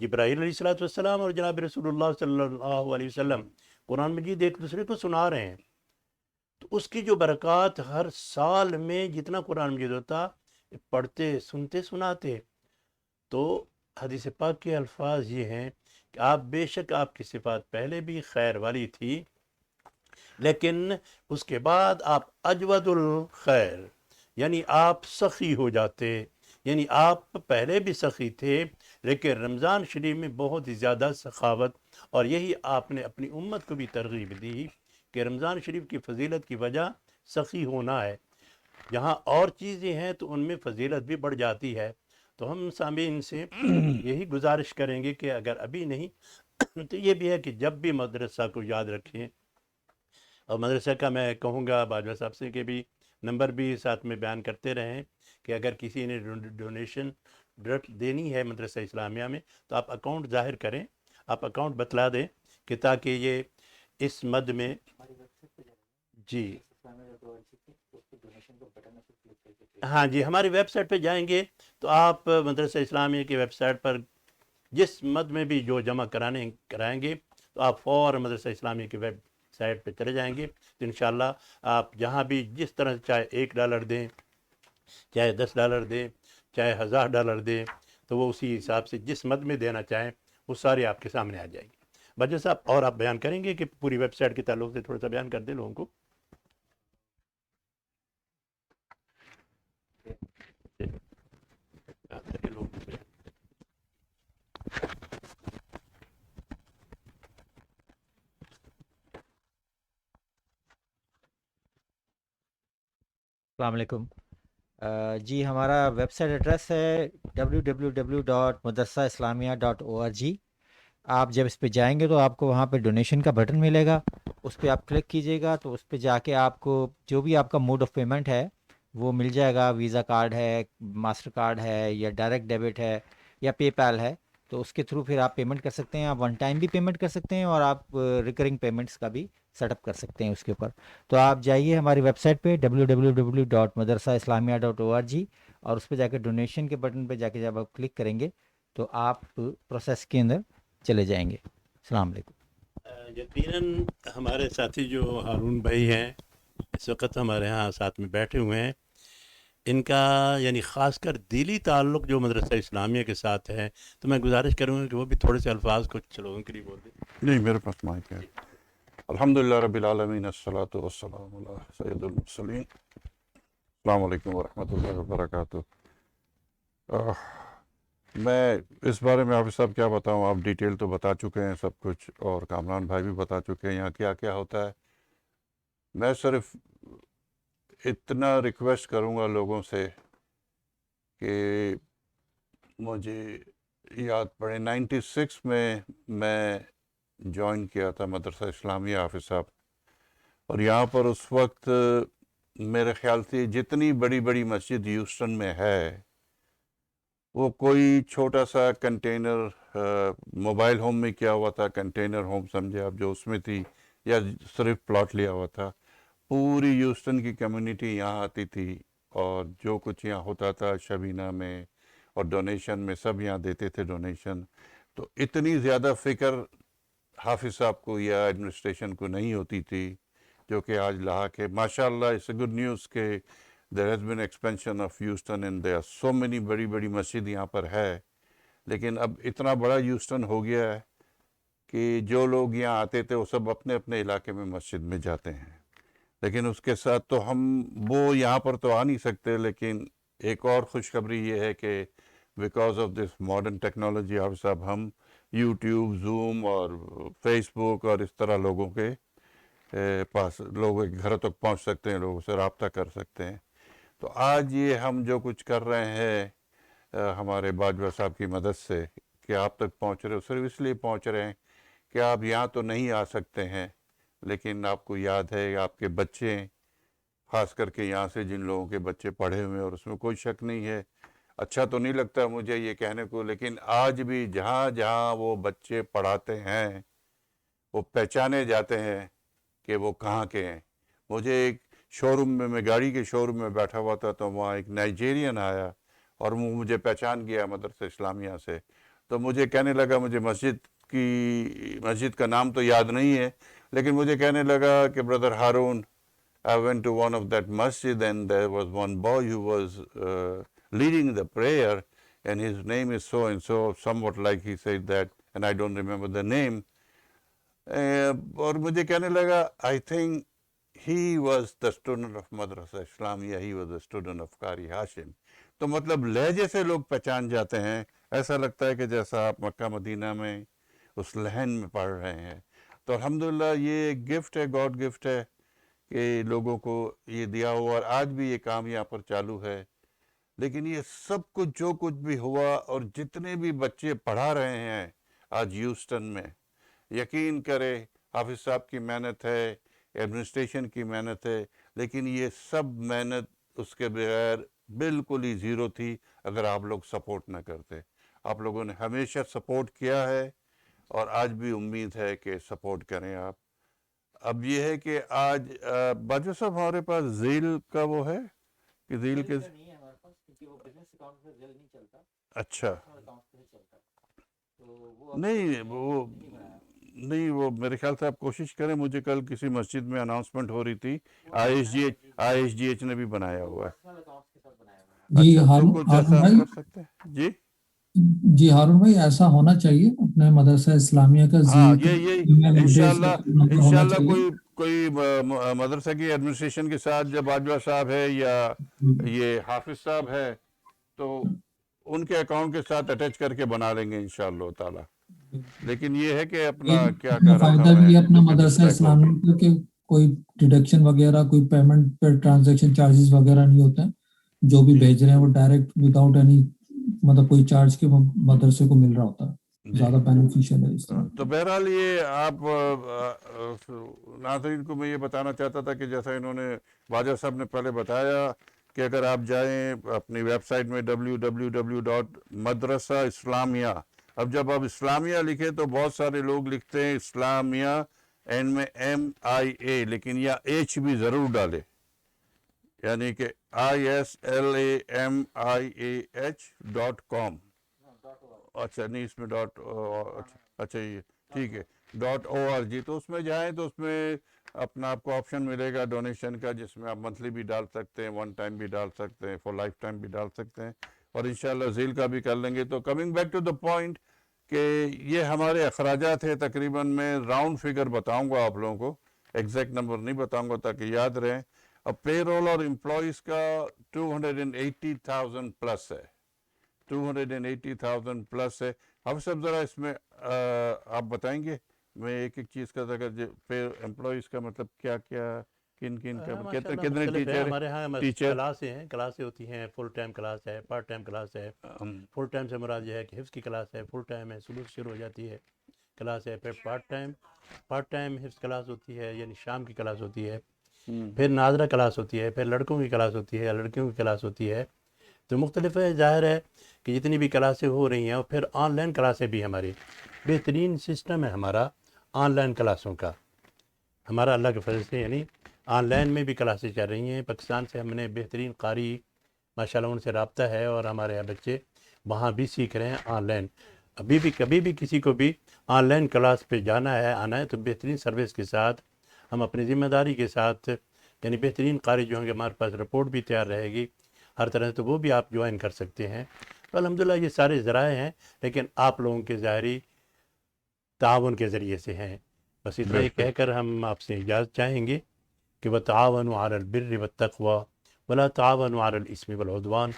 جبرائیل علیہ السلام اور جناب رسول اللہ صلی اللہ علیہ وسلم قرآن مجید ایک دوسرے کو سنا رہے ہیں، تو اس کی جو برکات ہر سال میں جتنا قرآن مجید ہوتا پڑھتے سنتے سناتے. تو حدیث پاک کے الفاظ یہ ہیں کہ آپ بے شک آپ کی صفات پہلے بھی خیر والی تھی، لیکن اس کے بعد آپ اجود الخیر یعنی آپ سخی ہو جاتے، یعنی آپ پہلے بھی سخی تھے لیکن رمضان شریف میں بہت ہی زیادہ سخاوت، اور یہی آپ نے اپنی امت کو بھی ترغیب دی کہ رمضان شریف کی فضیلت کی وجہ سخی ہونا ہے. یہاں اور چیزیں ہیں تو ان میں فضیلت بھی بڑھ جاتی ہے. تو ہم سامعین سے یہی گزارش کریں گے کہ اگر ابھی نہیں تو یہ بھی ہے کہ جب بھی مدرسہ کو یاد رکھیں، اور مدرسہ کا میں کہوں گا باجوہ صاحب سے کہ بھی نمبر بھی ساتھ میں بیان کرتے رہیں کہ اگر کسی نے ڈونیشن دینی ہے مدرسہ اسلامیہ میں تو آپ اکاؤنٹ ظاہر کریں، آپ اکاؤنٹ بتلا دیں کہ تاکہ یہ اس مد میں جی ہاں جی ہماری ویب سائٹ پہ جائیں گے تو آپ مدرسہ اسلامیہ کی ویب سائٹ پر جس مد میں بھی جو جمع کرائیں گے تو آپ فوراً مدرسہ اسلامیہ کی ویب سائٹ پہ چلے جائیں گے تو انشاءاللہ آپ جہاں بھی جس طرح چاہے $1 دیں، چاہے $10 دیں، چاہے $1000 دیں، تو وہ اسی حساب سے جس مد میں دینا چاہیں وہ سارے آپ کے سامنے آ جائیں گے. باجوہ صاحب اور آپ بیان کریں گے کہ پوری ویب سائٹ کے تعلق سے تھوڑا سا بیان کر دیں لوگوں کو. السلام علیکم. جی ہمارا ویب سائٹ ایڈریس ہے www.madrasaislamia.org. آپ جب اس پہ جائیں گے تو آپ کو وہاں پہ ڈونیشن کا بٹن ملے گا، اس پہ آپ کلک کیجیے گا تو اس پہ جا کے آپ کو جو بھی آپ کا موڈ آف پیمنٹ ہے وہ مل جائے گا. ویزا کارڈ ہے، ماسٹر کارڈ ہے، یا ڈائریکٹ ڈیبٹ ہے، یا پے پیل ہے، تو اس کے تھرو پھر آپ پیمنٹ کر سکتے ہیں. آپ ون ٹائم بھی پیمنٹ کر سکتے ہیں اور آپ ریکرنگ پیمنٹس کا بھی سیٹ اپ کر سکتے ہیں اس کے اوپر. تو آپ جائیے ہماری ویب سائٹ پہ www.madrasaislamia.org اور اس پہ جا کے ڈونیشن کے بٹن پہ جا کے جب آپ کلک کریں گے تو آپ پروسیس کے اندر چلے جائیں گے. السلام علیکم. یقیناً ہمارے ساتھی جو ہارون بھائی ہیں اس وقت ہمارے ہاں ساتھ میں بیٹھے ہوئے ہیں، ان کا یعنی خاص کر دلی تعلق جو مدرسہ اسلامیہ کے ساتھ ہے، تو میں گزارش کروں گا کہ وہ بھی تھوڑے سے الفاظ کچھ لوگوں کے لیے بول دیں. نہیں، میرے پاس مائک ہے. الحمدللہ رب العالمین، الصلاۃ والسلام علی سید المرسلین. السلام علیکم ورحمۃ اللہ وبرکاتہ. میں اس بارے میں حافظ صاحب کیا بتاؤں، آپ ڈیٹیل تو بتا چکے ہیں سب کچھ، اور کامران بھائی بھی بتا چکے ہیں یہاں کیا کیا ہوتا ہے. میں صرف اتنا ریکویسٹ کروں گا لوگوں سے کہ مجھے یاد پڑے 96 میں جوائن کیا تھا مدرسہ اسلامیہ حافظ صاحب، اور یہاں پر اس وقت میرے خیال سے جتنی بڑی بڑی مسجد ہیوسٹن میں ہے وہ کوئی چھوٹا سا کنٹینر موبائل ہوم میں کیا ہوا تھا، کنٹینر ہوم سمجھے آپ، جو اس میں تھی، یا صرف پلاٹ لیا ہوا تھا. پوری ہیوسٹن کی کمیونٹی یہاں آتی تھی اور جو کچھ یہاں ہوتا تھا شبینہ میں اور ڈونیشن میں سب یہاں دیتے تھے ڈونیشن. تو اتنی زیادہ فکر حافظ صاحب کو یا ایڈمنسٹریشن کو نہیں ہوتی تھی جو کہ آج لاحق ہے. ماشاءاللہ اٹس اے گڈ نیوز کہ there has been expansion of Houston and there are so many بڑی بڑی مسجد یہاں پر ہے. لیکن اب اتنا بڑا ہیوسٹن ہو گیا ہے کہ جو لوگ یہاں آتے تھے وہ سب اپنے اپنے علاقے میں مسجد میں جاتے ہیں. لیکن اس کے ساتھ تو ہم وہ یہاں پر تو آ نہیں سکتے. لیکن ایک اور خوشخبری یہ ہے کہ because of this modern technology حافظ صاحب ہم یوٹیوب، زوم اور فیس بک اور اس طرح لوگوں کے پاس لوگوں کے گھروں تک پہنچ سکتے ہیں، لوگوں سے رابطہ کر سکتے ہیں. تو آج یہ ہم جو کچھ کر رہے ہیں ہمارے باجوہ صاحب کی مدد سے کہ آپ تک پہنچ رہے ہو، صرف اس لیے پہنچ رہے ہیں کہ آپ یہاں تو نہیں آ سکتے ہیں لیکن آپ کو یاد ہے آپ کے بچے، خاص کر کے یہاں سے جن لوگوں کے بچے پڑھے ہوئے ہیں، اور اس میں کوئی شک نہیں ہے، اچھا تو نہیں لگتا مجھے یہ کہنے کو، لیکن آج بھی جہاں جہاں وہ بچے پڑھاتے ہیں وہ پہچانے جاتے ہیں کہ وہ کہاں کے ہیں. مجھے ایک شو روم میں گاڑی کے شو روم میں بیٹھا ہوا تھا تو وہاں ایک نائجیرین آیا اور وہ مجھے پہچان گیا مدرسہ اسلامیہ سے. تو مجھے کہنے لگا, مجھے مسجد کا نام تو یاد نہیں ہے, لیکن مجھے کہنے لگا کہ brother Haroon, I went to one of that masjid and there was one boy who was leading the prayer and his name is so and so, somewhat like he said that, and I don't remember the name. اور مجھے کہنے لگا I think he was the student of Madrasa Islamiyah, he was the student of Qari Hashim. تو مطلب لہجے سے لوگ پہچان جاتے ہیں, ایسا لگتا ہے کہ جیسا آپ مکہ مدینہ میں اس لہن میں پڑھ رہے ہیں. تو الحمدللہ یہ ایک گفٹ ہے, گاڈ گفٹ ہے کہ لوگوں کو یہ دیا ہوا, اور آج بھی یہ کام یہاں پر چالو ہے. لیکن یہ سب کچھ جو کچھ بھی ہوا اور جتنے بھی بچے پڑھا رہے ہیں آج ہیوسٹن میں, یقین کرے حافظ صاحب کی محنت ہے, ایڈمنسٹریشن کی محنت ہے, لیکن یہ سب محنت اس کے بغیر بالکل ہی زیرو تھی اگر آپ لوگ سپورٹ نہ کرتے. آپ لوگوں نے ہمیشہ سپورٹ کیا ہے اور آج بھی امید ہے کہ سپورٹ کریں آپ. اب یہ ہے کہ آج باجوہ صاحب ہمارے پاس ذیل کا وہ ہے کہ ذیل کے نہیں ہے ہمارے پاس, کیونکہ وہ بزنس اکاؤنٹ سے ذیل نہیں چلتا, اچھا اکاؤنٹ سے چلتا ہے. تو وہ نہیں وہ نہیں بنایا. نہیں وہ میرے خیال سے آپ کوشش کریں. مجھے کل کسی مسجد میں اناؤنسمنٹ ہو رہی تھی, آئی ایس جی ایچ نے بھی بنایا ہوا ہے. پرسنل اکاؤنٹس کے ساتھ بنایا ہوا ہے. جی اچھا تو ہارون کچھ ایسا آپ بھائی, کر سکتے ہیں جی. جی ہارون بھائی ایسا ہونا چاہیے اپنے مدرسہ اسلامیہ کا ہاں ذیل یہی مینڈیٹ ہونا انشاءاللہ چاہیے. کوئی مدرسہ کی ایڈمنسٹریشن کے ساتھ جب باجوہ صاحب ہے یا یہ حافظ صاحب ہے تو ان کے اکاؤنٹ کے ساتھ اٹیچ کر کے بنا لیں گے انشاءاللہ تعالی. لیکن یہ ہے کہ اپنا کیا کہہ رہا تھا فائدہ میں بھی ہے اپنا کہ مدرسہ ڈسٹریکٹ ہو گیا. اسلامیہ کا کہ کوئی ڈیڈکشن وغیرہ, کوئی پیمنٹ پہ ٹرانزیکشن چارجز وغیرہ نہیں ہوتے ہیں. جو بھی بھیج رہے ہیں وہ ڈائریکٹ وداؤٹ اینی مطلب کوئی چارج کے مدرسے کو مل رہا ہوتا ہے. جی زیادہ بینیفیشیل ہے اس طرح. تو بہرحال یہ آپ ناظرین کو میں یہ بتانا چاہتا تھا کہ جیسا انہوں نے باجوہ صاحب نے پہلے بتایا کہ اگر آپ جائیں اپنی ویب سائٹ میں www.madrasa islamiyah, اب جب آپ اسلامیہ لکھیں تو بہت سارے لوگ لکھتے ہیں اسلامیہ اینڈ میں MIA, لیکن یا ایچ بھی ضرور ڈالے, یعنی کہ ISLAMIAH.com. اچھا نہیں اس میں اچھا یہ ٹھیک ہے .org. تو اس میں جائیں تو اس میں اپنا آپ کو آپشن ملے گا ڈونیشن کا, جس میں آپ منتھلی بھی ڈال سکتے ہیں, ون ٹائم بھی ڈال سکتے ہیں, فور لائف ٹائم بھی ڈال سکتے ہیں, اور انشاءاللہ ذیل کا بھی کر لیں گے. تو coming back to the point کہ یہ ہمارے اخراجات ہیں تقریباً, میں راؤنڈ فگر بتاؤں گا آپ لوگوں کو, ایگزیکٹ نمبر نہیں بتاؤں گا تاکہ یاد رہیں. اب پے رول اور امپلائیز کا 280,000 پلس ہے, 280,000 پلس ہے. حافظ صاحب ذرا اس میں آپ بتائیں گے, میں ایک ایک چیز کا ذکر پہ امپلائیز کا مطلب کیا کن کا کتنے مختلف ہے. ٹیچر ہمارے ہاں ٹیچر کلاسیں ہوتی ہیں, فل ٹائم کلاس ہے, پارٹ ٹائم کلاس ہے. فل ٹائم سے مراد یہ ہے کہ حفظ کی کلاس ہے, فل ٹائم ہے صبح سے شروع ہو جاتی ہے کلاس ہے. پھر پارٹ ٹائم حفظ کلاس ہوتی ہے, یعنی شام کی کلاس ہوتی ہے. پھر ناظرہ کلاس ہوتی ہے, پھر لڑکوں کی کلاس ہوتی ہے, لڑکیوں کی کلاس ہوتی ہے. تو مختلف ہے, ظاہر ہے کہ جتنی بھی کلاسیں ہو رہی ہیں. اور پھر آن لائن کلاسیں بھی ہماری, بہترین سسٹم ہے ہمارا آن لائن کلاسوں کا. ہمارا اللہ کے فضل سے یعنی آن لائن میں بھی کلاسیں چل رہی ہیں. پاکستان سے ہم نے بہترین قاری ماشاءاللہ ان سے رابطہ ہے, اور ہمارے یہاں بچے وہاں بھی سیکھ رہے ہیں آن لائن. ابھی بھی کبھی بھی کسی کو بھی آن لائن کلاس پہ جانا ہے, آنا ہے, تو بہترین سروس کے ساتھ ہم اپنی ذمہ داری کے ساتھ, یعنی بہترین قاری جو ہوں گے, ہمارے پاس رپورٹ بھی تیار رہے گی ہر طرح سے, تو وہ بھی آپ جوائن کر سکتے ہیں. تو الحمدللہ یہ سارے ذرائع ہیں, لیکن آپ لوگوں کے ظاہری تعاون کے ذریعے سے ہیں. بس اتنا ہی کہہ کر ہم آپ سے اجازت چاہیں گے کہ وتعاونوا علی البر والتقوی ولا تعاونوا علی الاسم والعدوان.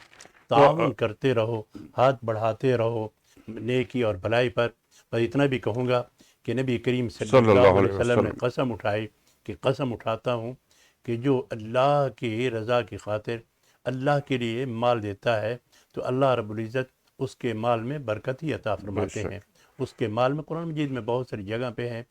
تعاون کرتے رہو, ہاتھ بڑھاتے رہو نیکی اور بھلائی پر. بس اتنا بھی کہوں گا کہ نبی کریم صلی اللہ علیہ وسلم نے قسم اٹھائی کہ قسم اٹھاتا ہوں کہ جو اللہ کی رضا کی خاطر اللہ کے لیے مال دیتا ہے تو اللہ رب العزت اس کے مال میں برکت ہی عطا فرماتے ہیں. اس کے مال میں قرآن مجید میں بہت ساری جگہ پہ ہیں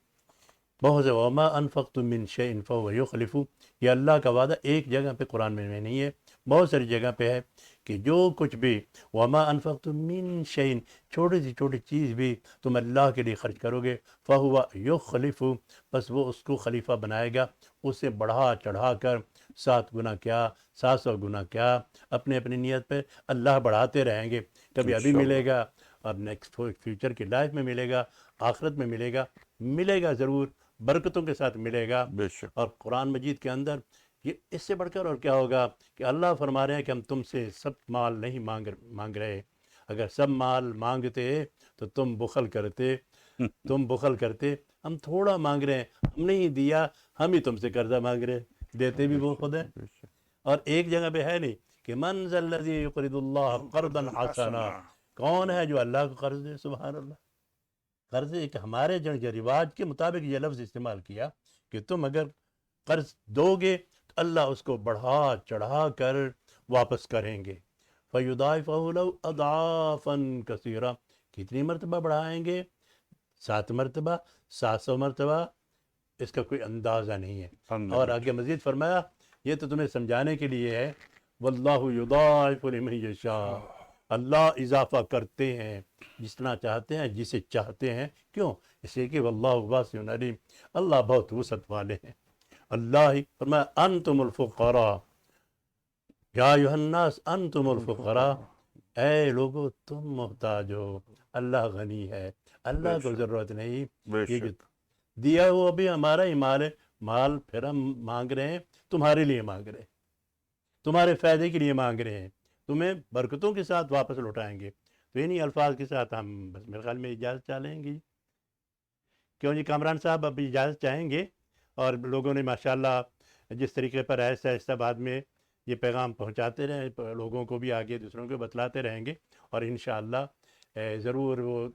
بہت سے وما انفقتم من شیء فهو یخلفہ، یہ اللہ کا وعدہ ایک جگہ پہ قرآن میں نہیں ہے، بہت ساری جگہ پہ ہے کہ جو کچھ بھی وما انفقتم من شیء، چھوٹی سی چھوٹی چیز بھی تم اللہ کے لیے خرچ کرو گے، فہو یخلفہ، بس وہ اس کو خلیفہ بنائے گا، اسے بڑھا چڑھا کر 7 گنا کیا 700 گنا کیا، اپنے اپنی نیت پہ اللہ بڑھاتے رہیں گے، کبھی ابھی انشاءاللہ۔ ملے گا اور نیکسٹ فیوچر کی لائف میں ملے گا، آخرت میں ملے گا ضرور، برکتوں کے ساتھ ملے گا۔ بے شک۔ اور قرآن مجید کے اندر یہ اس سے بڑھ کر اور کیا ہوگا کہ اللہ فرما رہے ہیں کہ ہم تم سے سب مال نہیں مانگ رہے، اگر سب مال مانگتے تو تم بخل کرتے، ہم تھوڑا مانگ رہے ہیں، ہم نہیں دیا، ہم ہی تم سے قرضہ مانگ رہے ہیں، دیتے بھی وہ خود ہیں۔ بے شک۔ اور ایک جگہ پہ ہے نہیں کہ من ذا الذی یقرض اللہ قرضا حسنا، کون ہے جو اللہ کو قرض دے؟ سبحان اللہ۔ قرض ایک ہمارے جو رواج کے مطابق یہ لفظ استعمال کیا کہ تم اگر قرض دو گے تو اللہ اس کو بڑھا چڑھا کر واپس کریں گے، فَيُضَاعِفَهُ لَهُ أَضْعَافًا كَثِيرًا، کتنی مرتبہ بڑھائیں گے؟ 7 مرتبہ، 700 مرتبہ، اس کا کوئی اندازہ نہیں ہے۔ اور آگے مزید فرمایا یہ تو تمہیں سمجھانے کے لیے ہے، واللہ یضاعف لمن یشاء، اللہ اضافہ کرتے ہیں جتنا چاہتے ہیں، جسے چاہتے ہیں۔ کیوں؟ اس لیے کہ واللہ واسع علیم، اللہ بہت وسعت والے ہیں۔ اللہ ہی فرمایا انتم الفقراء یا ایھا الناس انتم الفقراء، اے لوگو تم محتاج ہو، اللہ غنی ہے، اللہ کو ضرورت نہیں۔ بے یہ جو شک۔ دیا ہوا بھی ہمارا ہی مال ہے، مال پھر ہم مانگ رہے ہیں، تمہارے لیے مانگ رہے ہیں، تمہارے فائدے کے لیے مانگ رہے ہیں، تمہیں برکتوں کے ساتھ واپس لوٹائیں گے۔ تو انہی الفاظ کے ساتھ ہم بس میرے خیال میں اجازت چاہیں گے۔ کیوں جی کامران صاحب اب اجازت چاہیں گے؟ اور لوگوں نے ماشاءاللہ جس طریقے پر آہستہ آہستہ بعد میں یہ پیغام پہنچاتے رہیں، لوگوں کو بھی آگے دوسروں کو بتلاتے رہیں گے، اور انشاءاللہ ضرور وہ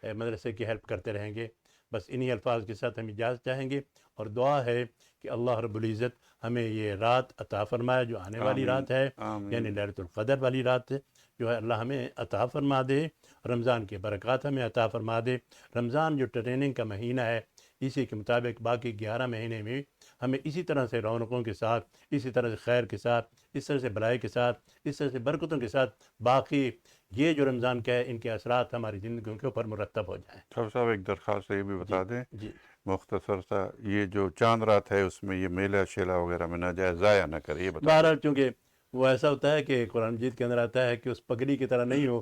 مدرسے کی ہیلپ کرتے رہیں گے۔ بس انہی الفاظ کے ساتھ ہم اجازت چاہیں گے، اور دعا ہے کہ اللہ رب العزت ہمیں یہ رات عطا فرمائے جو آنے والی رات ہے، یعنی لیلۃ القدر والی رات جو ہے، اللہ ہمیں عطا فرما دے، رمضان کی برکات ہمیں عطا فرما دے۔ رمضان جو ٹریننگ کا مہینہ ہے، اسی کے مطابق باقی 11 مہینے میں ہمیں اسی طرح سے رونقوں کے ساتھ، اسی طرح سے خیر کے ساتھ، اس طرح سے بھلائی کے ساتھ، اس طرح سے برکتوں کے ساتھ باقی یہ جو رمضان کا ہے ان کے اثرات ہماری زندگیوں کے اوپر مرتب ہو جائیں۔ صاحب ایک درخواست یہ بھی بتا دیں جی مختصر سا، یہ جو چاند رات ہے اس میں یہ میلہ شیلہ وغیرہ میں نہ جائے، ضائع نہ کرے، یہ بتا دیں۔ بہرحال چونکہ وہ ایسا ہوتا ہے کہ قرآن مجید کے اندر آتا ہے کہ اس پگڑی کی طرح نہیں ہو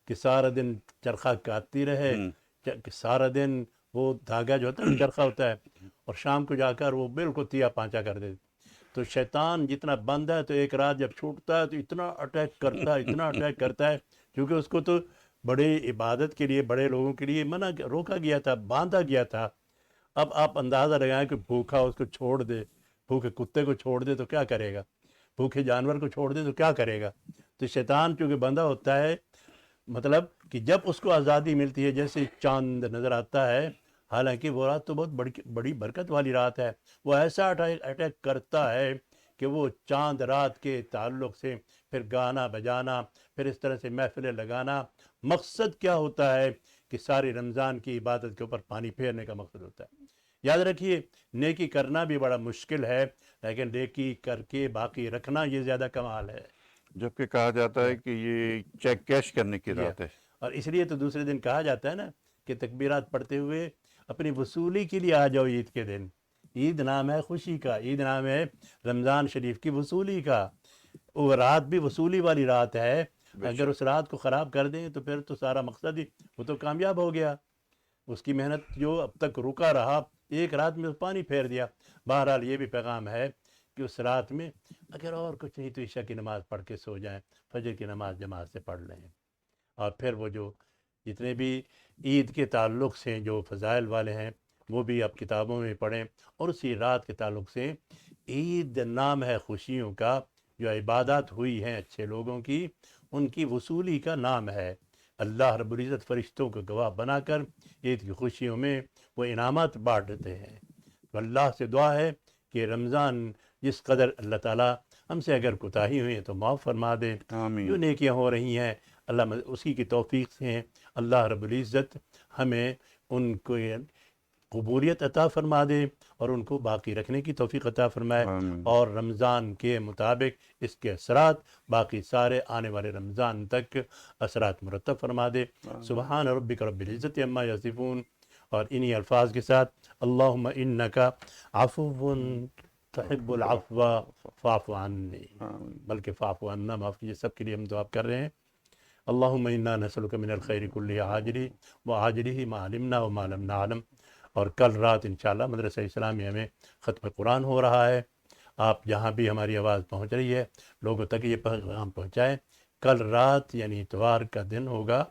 کہ سارا دن چرخہ کاٹتی رہے، کہ سارا دن وہ دھاگا جو ہوتا ہے چرخہ ہوتا ہے، اور شام کو جا کر وہ بالکل تیا پانچا کر دے۔ تو شیطان جتنا بند ہے تو ایک رات جب چھوٹتا ہے تو اتنا اٹیک کرتا ہے کیونکہ اس کو تو بڑے عبادت کے لیے، بڑے لوگوں کے لیے روکا گیا تھا، باندھا گیا تھا۔ اب آپ اندازہ لگائیں کہ بھوکا اس کو چھوڑ دے، بھوکے کتے کو چھوڑ دے تو کیا کرے گا، بھوکے جانور کو چھوڑ دے تو کیا کرے گا۔ تو شیطان چونکہ بندہ ہوتا ہے، مطلب کہ جب اس کو آزادی ملتی ہے، جیسے چاند نظر آتا ہے، حالانکہ وہ رات تو بہت بڑی برکت والی رات ہے، وہ ایسا اٹیک کرتا ہے کہ وہ چاند رات کے تعلق سے پھر گانا بجانا، پھر اس طرح سے محفلیں لگانا، مقصد کیا ہوتا ہے کہ ساری رمضان کی عبادت کے اوپر پانی پھیرنے کا مقصد ہوتا ہے۔ یاد رکھیے نیکی کرنا بھی بڑا مشکل ہے، لیکن نیکی کر کے باقی رکھنا یہ زیادہ کمال ہے۔ جبکہ کہا جاتا ہے کہ یہ چیک کیش کرنے کی رات ہے۔ اور اس لیے تو دوسرے دن کہا جاتا ہے نا کہ تکبیرات پڑھتے ہوئے اپنی وصولی کے لیے آ جاؤ عید کے دن۔ عید نام ہے خوشی کا، عید نام ہے رمضان شریف کی وصولی کا، وہ رات بھی وصولی والی رات ہے۔ اگر اس رات کو خراب کر دیں تو پھر تو سارا مقصد ہی وہ تو کامیاب ہو گیا، اس کی محنت جو اب تک رکا رہا ایک رات میں پانی پھیر دیا۔ بہرحال یہ بھی پیغام ہے کہ اس رات میں اگر اور کچھ نہیں تو عشاء کی نماز پڑھ کے سو جائیں، فجر کی نماز جماعت سے پڑھ لیں، اور پھر وہ جو جتنے بھی عید کے تعلق سے جو فضائل والے ہیں وہ بھی آپ کتابوں میں پڑھیں، اور اسی رات کے تعلق سے عید نام ہے خوشیوں کا، جو عبادات ہوئی ہیں اچھے لوگوں کی ان کی وصولی کا نام ہے۔ اللہ رب العزت فرشتوں کو گواہ بنا کر عید کی خوشیوں میں وہ انعامات بانٹتے ہیں۔ تو اللہ سے دعا ہے کہ رمضان جس قدر اللہ تعالیٰ ہم سے اگر کوتاہی ہوئی ہے تو معاف فرما دے، آمین۔ جو نیکیاں ہو رہی ہیں اللہ اسی کی توفیق سے ہیں، اللہ رب العزت ہمیں ان کو قبولیت عطا فرما دے اور ان کو باقی رکھنے کی توفیق عطا فرمائے، آمین۔ اور رمضان کے مطابق اس کے اثرات باقی سارے آنے والے رمضان تک اثرات مرتب فرما دے۔ سبحان ربک رب العزت عما یصفون، اور انہی الفاظ کے ساتھ اللہم انک عفو تحب العفو فاعف عنی، بلکہ فاعف عنا، معاف کیجیے، سب کے لیے ہم دعا کر رہے ہیں۔ اللہم انا نسألک من الخیر کلہ عاجلہ وعاجلہ ما علمنا وما لم نعلم۔ اور کل رات انشاءاللہ مدرسہ اسلامیہ میں ختم قرآن ہو رہا ہے، آپ جہاں بھی ہماری آواز پہنچ رہی ہے لوگوں تک یہ پیغام پہنچائیں۔ کل رات یعنی اتوار کا دن ہوگا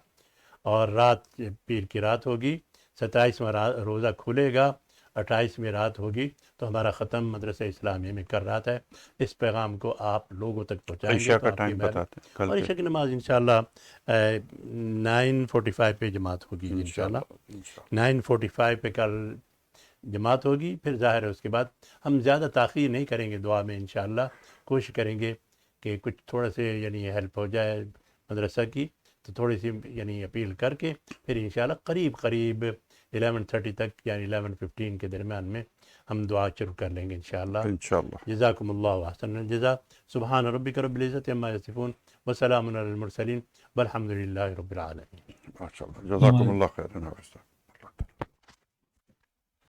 اور رات پیر کی رات ہوگی، 27واں روزہ کھلے گا، 28ویں رات ہوگی، تو ہمارا ختم مدرسہ اسلامیہ میں کر رات ہے۔ اس پیغام کو آپ لوگوں تک پہنچائیں گے عشاء تو کا آپ کی ٹائم مہربانی۔ بتاتے ہیں کل اور کے عشاء کی نماز انشاءاللہ 9:45 پہ جماعت ہوگی انشاءاللہ۔ 9:45 پہ کل جماعت ہوگی، پھر ظاہر ہے اس کے بعد ہم زیادہ تاخیر نہیں کریں گے دعا میں انشاءاللہ، کوشش کریں گے کہ کچھ تھوڑا سے یعنی ہیلپ ہو جائے مدرسہ کی، تو تھوڑی سی یعنی اپیل کر کے پھر انشاءاللہ قریب 11:30 تک یعنی 11:15 کے درمیان میں ہم دعا شروع کر لیں گے انشاءاللہ۔ انشاءاللہ۔ جزاکم اللہ احسن الجزاء۔ سبحان ربک رب العزت عما یصفون وسلام علی المرسلین والحمد للہ رب العالمین۔ ماشاءاللہ، جزاکم اللہ خیرن۔